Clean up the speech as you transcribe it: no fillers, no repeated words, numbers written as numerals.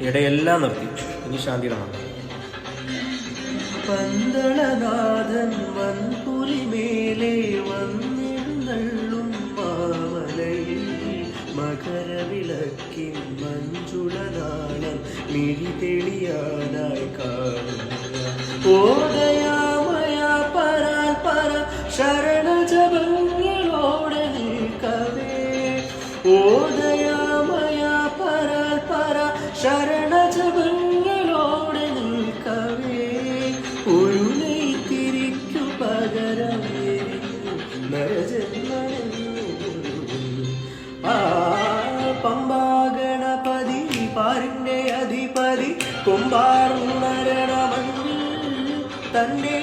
ഇടയെല്ലാം നിർത്തി. ഇനി ശാന്തിയുടെ മന്ത്രം. പന്തളനാഥൻ വൻപുലിമേലെ വന്നിരുന്നള്ളും മാമലയിൽ മകരവിളക്കിൻ മഞ്ചുളനാളം മിഴി തെളിയാനായി കാണുക. ഓദയാമയ പരാൽ പര ശരണജപങ്ങളോടെ നിൽക്കവേ. ഓദയാമയ പരാൽ പര ശരണജപങ്ങളോടെ നിൽക്കവേ. ഒരു നെയ്ത്തിരിക്കു പകരം പമ്പാഗണപതി പാരിന്റെ അധിപതി കൊമ്പാറുണരണമൻ തന്റെ